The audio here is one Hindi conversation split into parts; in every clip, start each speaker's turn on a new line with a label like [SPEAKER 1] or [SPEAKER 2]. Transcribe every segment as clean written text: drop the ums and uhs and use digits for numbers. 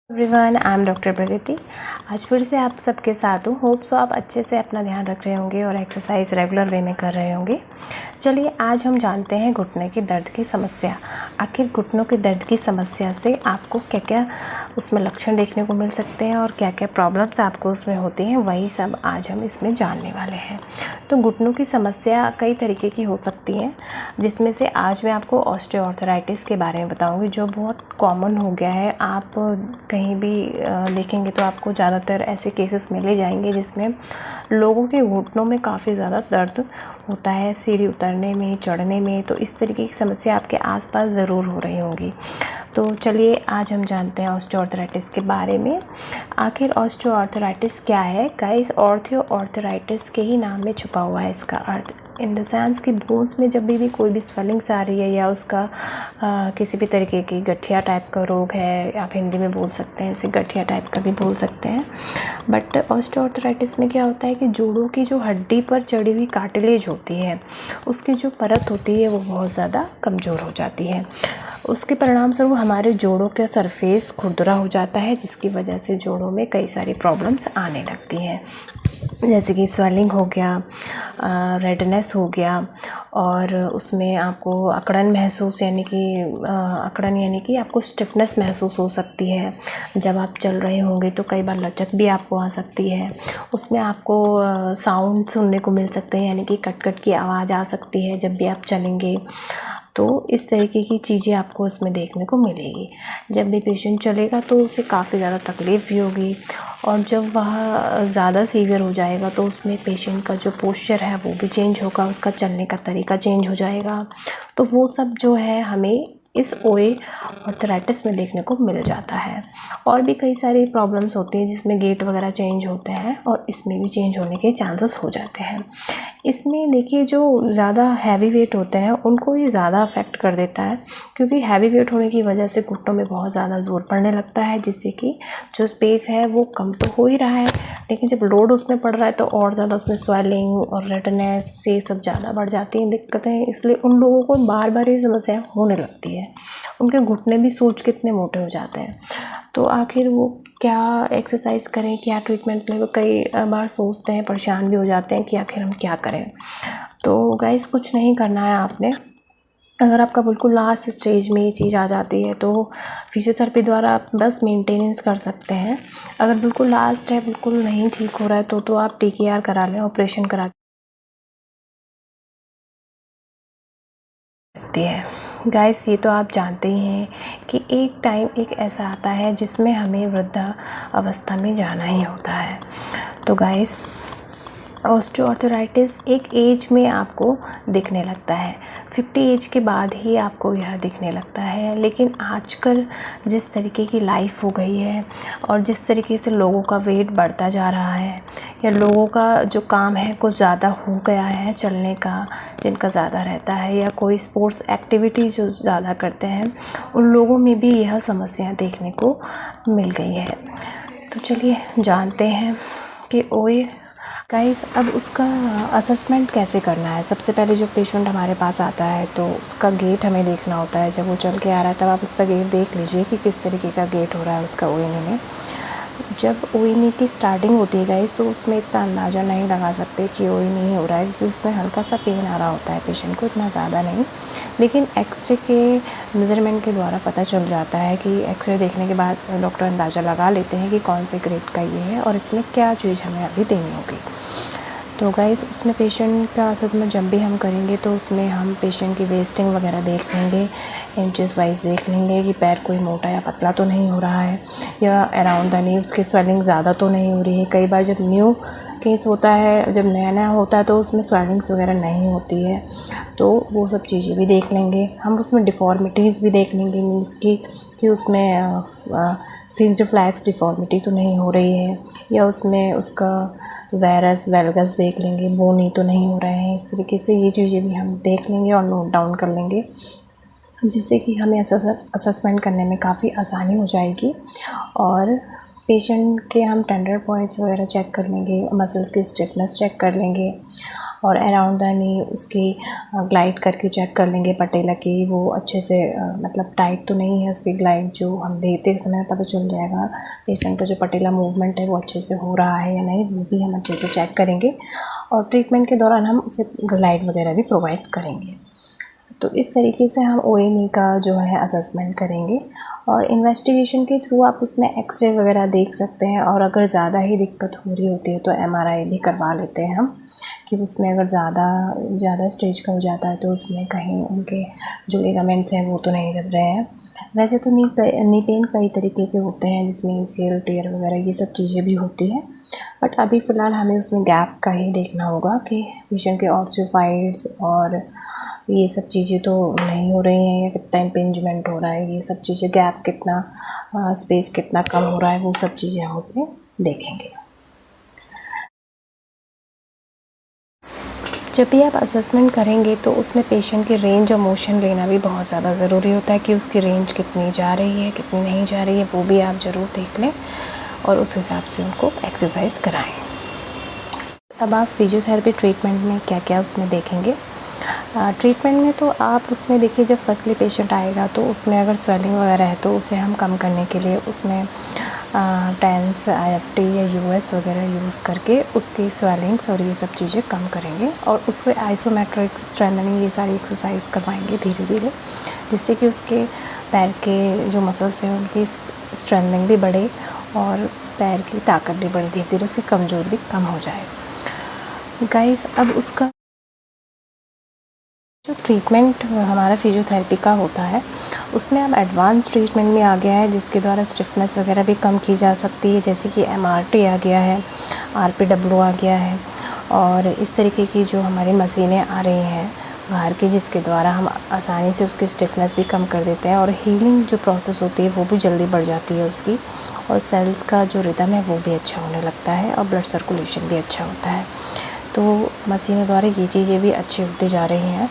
[SPEAKER 1] एवरीवन, आई एम डॉक्टर प्रगति। आज फिर से आप सबके साथ हूँ। होप सो आप अच्छे से अपना ध्यान रख रहे होंगे और एक्सरसाइज रेगुलर वे में कर रहे होंगे। चलिए आज हम जानते हैं घुटने के दर्द की समस्या। आखिर घुटनों के दर्द की समस्या से आपको क्या क्या उसमें लक्षण देखने को मिल सकते हैं और क्या क्या प्रॉब्लम्स आपको उसमें होती हैं, वही सब आज हम इसमें जानने वाले हैं। तो घुटनों की समस्या कई तरीके की हो सकती हैं, जिसमें से आज मैं आपको ऑस्टियोआर्थराइटिस के बारे में बताऊँगी, जो बहुत कॉमन हो गया है। आप कहीं भी देखेंगे तो आपको ज़्यादातर ऐसे केसेस मिले जाएंगे जिसमें लोगों के घुटनों में काफ़ी ज़्यादा दर्द होता है, सीढ़ी उतरने में, चढ़ने में। तो इस तरीके की समस्या आपके आसपास ज़रूर हो रही होंगी। तो चलिए आज हम जानते हैं ऑस्टियोआर्थराइटिस के बारे में। आखिर ऑस्टियोआर्थराइटिस क्या है? गाइस, ऑस्टियोआर्थराइटिस के ही नाम में छुपा हुआ है इसका अर्थ। इन द सेंस कि बोन्स में जब भी कोई भी स्वेलिंग्स आ रही है या उसका किसी भी तरीके की गठिया टाइप का रोग है, आप हिंदी में बोल सकते हैं, इसे गठिया टाइप का भी बोल सकते हैं। बट ऑस्टियोआर्थराइटिस में क्या होता है कि जोड़ों की जो हड्डी पर चढ़ी हुई कार्टिलेज होती है, उसकी जो परत होती है वो बहुत ज़्यादा कमज़ोर हो जाती है। उसके परिणाम स्वरूप हमारे जोड़ों का सरफेस खुरदरा हो जाता है, जिसकी वजह से जोड़ों में कई सारी प्रॉब्लम्स आने लगती हैं, जैसे कि स्वेलिंग हो गया, रेडनेस हो गया, और उसमें आपको अकड़न महसूस यानी कि आपको स्टिफनेस महसूस हो सकती है। जब आप चल रहे होंगे तो कई बार लचक भी आपको आ सकती है। उसमें आपको साउंड सुनने को मिल सकते हैं, यानी कि कट कट की आवाज़ आ सकती है जब भी आप चलेंगे। तो इस तरीके की चीज़ें आपको इसमें देखने को मिलेगी। जब भी पेशेंट चलेगा तो उसे काफ़ी ज़्यादा तकलीफ़ भी होगी, और जब वह ज़्यादा सीवियर हो जाएगा तो उसमें पेशेंट का जो पोस्चर है वो भी चेंज होगा, उसका चलने का तरीका चेंज हो जाएगा। तो वो सब जो है हमें इस ऑस्टियोआर्थराइटिस में देखने को मिल जाता है। और भी कई सारी प्रॉब्लम्स होती हैं जिसमें गेट वगैरह चेंज होते हैं, और इसमें भी चेंज होने के चांसेस हो जाते हैं। इसमें देखिए, जो ज़्यादा हैवी वेट होते हैं उनको ये ज़्यादा अफेक्ट कर देता है, क्योंकि हैवी वेट होने की वजह से घुटनों में बहुत ज़्यादा ज़ोर पड़ने लगता है, जिससे कि जो स्पेस है वो कम तो हो ही रहा है, लेकिन जब लोड उसमें पड़ रहा है तो और ज़्यादा उसमें स्वेलिंग और रेडनेस ये सब ज़्यादा बढ़ जाती हैं दिक्कतें। इसलिए उन लोगों को बार बार ये समस्या होने लगती है। उनके घुटने भी सोच कितने मोटे हो जाते हैं। तो आखिर वो क्या एक्सरसाइज करें, क्या ट्रीटमेंट लें, वो कई बार सोचते हैं, परेशान भी हो जाते हैं कि आखिर हम क्या करें। तो गाइस, कुछ नहीं करना है आपने। अगर आपका बिल्कुल लास्ट स्टेज में ये चीज़ आ जाती है तो फिजियोथेरेपी द्वारा आप बस मेंटेनेंस कर सकते हैं। अगर बिल्कुल लास्ट है, बिल्कुल नहीं ठीक हो रहा है, तो आप TKR करा लें, ऑपरेशन करा सकती है। गाइस, ये तो आप जानते ही हैं कि एक टाइम एक ऐसा आता है जिसमें हमें वृद्धा अवस्था में जाना ही होता है। तो गाइस, ऑस्टियोआर्थराइटिस एक एज में आपको दिखने लगता है, 50 एज के बाद ही आपको यह दिखने लगता है। लेकिन आजकल जिस तरीके की लाइफ हो गई है और जिस तरीके से लोगों का वेट बढ़ता जा रहा है, या लोगों का जो काम है कुछ ज़्यादा हो गया है चलने का, जिनका ज़्यादा रहता है, या कोई स्पोर्ट्स एक्टिविटी जो ज़्यादा करते हैं, उन लोगों में भी यह समस्या देखने को मिल गई है। तो चलिए जानते हैं कि गाइस, अब उसका असेसमेंट कैसे करना है। सबसे पहले जो पेशेंट हमारे पास आता है तो उसका गेट हमें देखना होता है। जब वो चल के आ रहा है तब आप उसका गेट देख लीजिए कि किस तरीके का गेट हो रहा है उसका ONE में। जब ONE की स्टार्टिंग होती है गाइस, तो उसमें इतना अंदाज़ा नहीं लगा सकते कि ONE ही हो रहा है, क्योंकि उसमें हल्का सा पेन आ रहा होता है पेशेंट को, इतना ज़्यादा नहीं। लेकिन एक्सरे के मेज़रमेंट के द्वारा पता चल जाता है कि एक्सरे देखने के बाद डॉक्टर अंदाज़ा लगा लेते हैं कि कौन से ग्रेड का ये है और इसमें क्या चीज़ हमें अभी देनी होगी। तो गाइस, उसमें पेशेंट का असेसमेंट जब भी हम करेंगे तो उसमें हम पेशेंट की वेस्टिंग वगैरह देख लेंगे, इंचेस वाइज देख लेंगे कि पैर कोई मोटा या पतला तो नहीं हो रहा है, या अराउंड द नी उसकी स्वेलिंग ज़्यादा तो नहीं हो रही है। कई बार जब न्यू केस होता है, जब नया नया होता है, तो उसमें स्वेलिंग्स वगैरह नहीं होती है, तो वो सब चीज़ें भी देख लेंगे हम। उसमें डिफ़ॉर्मिटीज़ भी देख लेंगे, मीन्स कि उसमें फिक्स्ड फ्लैक्स डिफ़ॉर्मिटी तो नहीं हो रही है, या उसमें उसका वेरस वेलगस देख लेंगे, बोनी तो नहीं हो रहे हैं। इस तरीके से ये चीज़ें भी हम देख लेंगे और नोट डाउन कर लेंगे, जिससे कि हमें असेसमेंट करने में काफ़ी आसानी हो जाएगी। और पेशेंट के हम टेंडर पॉइंट्स वगैरह चेक कर लेंगे, मसल्स की स्टिफनेस चेक कर लेंगे और अराउंड द नी उसकी ग्लाइड करके चेक कर लेंगे पटेला की वो अच्छे से मतलब टाइट तो नहीं है उसकी ग्लाइड, जो हम देते समय पता चल जाएगा पेशेंट का जो पटेला मूवमेंट है वो अच्छे से हो रहा है या नहीं, वो भी हम अच्छे से चेक करेंगे और ट्रीटमेंट के दौरान हम उसे ग्लाइड वगैरह भी प्रोवाइड करेंगे। तो इस तरीके से हम OA&E का जो है असेसमेंट करेंगे और इन्वेस्टिगेशन के थ्रू आप उसमें एक्सरे वगैरह देख सकते हैं और अगर ज़्यादा ही दिक्कत हो रही होती है तो MRI भी करवा लेते हैं हम, कि उसमें अगर ज़्यादा स्टेज का हो जाता है तो उसमें कहीं उनके जो लिगामेंट्स हैं वो तो नहीं दब रहे हैं। वैसे तो नी पेन कई तरीके के होते हैं जिसमें ACL टीयर वगैरह ये सब चीज़ें भी होती हैं, बट अभी फ़िलहाल हमें उसमें गैप का ही देखना होगा कि पेशेंट के ऑस्टियोफाइड्स और ये सब चीज़ें तो नहीं हो रही हैं या कितना इम्पिंजमेंट हो रहा है, ये सब चीज़ें गैप कितना स्पेस कितना कम हो रहा है, वो सब चीज़ें हम उसमें देखेंगे। जब भी आप असेसमेंट करेंगे तो उसमें पेशेंट की रेंज और मोशन लेना भी बहुत ज़्यादा ज़रूरी होता है कि उसकी रेंज कितनी जा रही है कितनी नहीं जा रही है, वो भी आप ज़रूर देख लें और उस हिसाब से उनको एक्सरसाइज कराएं। अब आप फिजियोथेरेपी ट्रीटमेंट में क्या क्या उसमें देखेंगे। ट्रीटमेंट में तो आप उसमें देखिए जब फर्स्टली पेशेंट आएगा तो उसमें अगर स्वेलिंग वगैरह है तो उसे हम कम करने के लिए उसमें टेंस IFT या US वगैरह यूज़ करके उसकी स्वेलिंग्स और ये सब चीज़ें कम करेंगे और उसको आइसोमेट्रिक स्ट्रेंथनिंग ये सारी एक्सरसाइज करवाएंगे धीरे धीरे, जिससे कि उसके पैर के जो मसल्स हैं उनकी स्ट्रेंथनिंग भी बढ़े और पैर की ताकत भी बढ़े, धीरे धीरे उसकी कमज़ोर भी कम हो जाए। गाइस अब उसका जो ट्रीटमेंट हमारा फिजियोथेरेपी का होता है उसमें अब एडवांस ट्रीटमेंट में आ गया है जिसके द्वारा स्टिफनेस वगैरह भी कम की जा सकती है, जैसे कि MRT आ गया है, RPW आ गया है और इस तरीके की जो हमारी मशीनें आ रही हैं बाहर की, जिसके द्वारा हम आसानी से उसकी स्टिफनेस भी कम कर देते हैं और हीलिंग जो प्रोसेस होती है वो भी जल्दी बढ़ जाती है उसकी, और सेल्स का जो रिदम है वो भी अच्छा होने लगता है और ब्लड सर्कुलेशन भी अच्छा होता है। तो मशीनों द्वारा ये चीज़ें भी अच्छी होती जा रही हैं,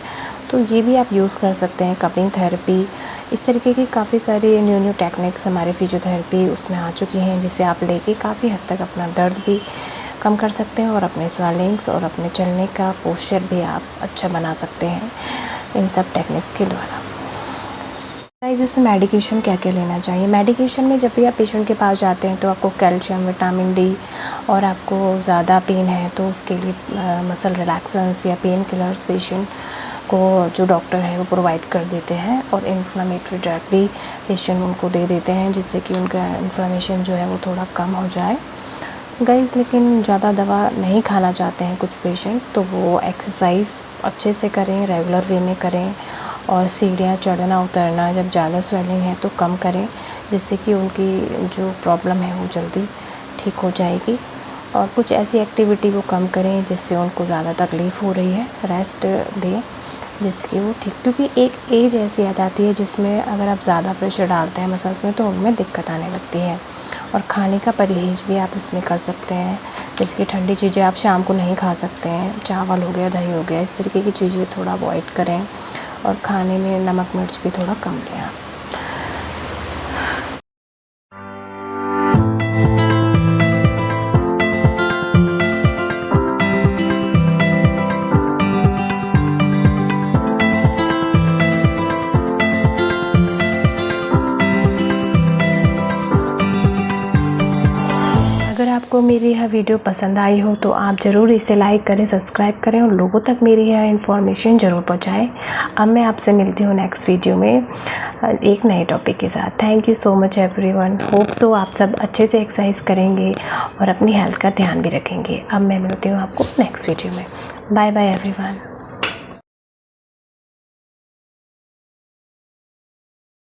[SPEAKER 1] तो ये भी आप यूज़ कर सकते हैं। कपिंग थेरेपी, इस तरीके की काफ़ी सारी न्यू टेक्निक्स हमारे फिजियोथेरेपी उसमें आ चुकी हैं जिसे आप लेके काफ़ी हद तक अपना दर्द भी कम कर सकते हैं और अपने स्वेलिंग्स और अपने चलने का पोस्चर भी आप अच्छा बना सकते हैं इन सब टेक्निक्स के द्वारा। इसमें मेडिकेशन क्या क्या लेना चाहिए। मेडिकेशन में जब भी आप पेशेंट के पास जाते हैं तो आपको कैल्शियम, विटामिन D और आपको ज़्यादा पेन है तो उसके लिए मसल रिलैक्सेंस या पेन किलर्स पेशेंट को जो डॉक्टर है वो प्रोवाइड कर देते हैं और इन्फ्लेमेटरी ड्रग भी पेशेंट उनको दे देते हैं जिससे कि उनका इन्फ्लेमेशन जो है वो थोड़ा कम हो जाए। गाइस लेकिन ज़्यादा दवा नहीं खाना चाहते हैं कुछ पेशेंट, तो वो एक्सरसाइज अच्छे से करें, रेगुलर वे में करें और सीढ़ियाँ चढ़ना उतरना जब ज़्यादा स्वेलिंग है तो कम करें, जिससे कि उनकी जो प्रॉब्लम है वो जल्दी ठीक हो जाएगी। और कुछ ऐसी एक्टिविटी वो कम करें जिससे उनको ज़्यादा तकलीफ़ हो रही है, रेस्ट दें जिससे कि वो ठीक, क्योंकि एक एज ऐसी आ जाती है जिसमें अगर आप ज़्यादा प्रेशर डालते हैं मसल्स में तो उनमें दिक्कत आने लगती है। और खाने का परहेज़ भी आप उसमें कर सकते हैं, जैसे कि ठंडी चीज़ें आप शाम को नहीं खा सकते हैं, चावल हो गया, दही हो गया, इस तरीके की चीज़ें थोड़ा अवॉइड करें और खाने में नमक मिर्च भी थोड़ा कम लें आप। अगर आपको मेरी यह वीडियो पसंद आई हो तो आप ज़रूर इसे लाइक करें, सब्सक्राइब करें और लोगों तक मेरी यह इन्फॉर्मेशन ज़रूर पहुंचाएं। अब मैं आपसे मिलती हूँ नेक्स्ट वीडियो में एक नए टॉपिक के साथ। Thank you so much everyone. Hope so आप सब अच्छे से एक्सरसाइज करेंगे और अपनी हेल्थ का ध्यान भी रखेंगे। अब मैं मिलती हूँ आपको नेक्स्ट वीडियो में। Bye bye everyone.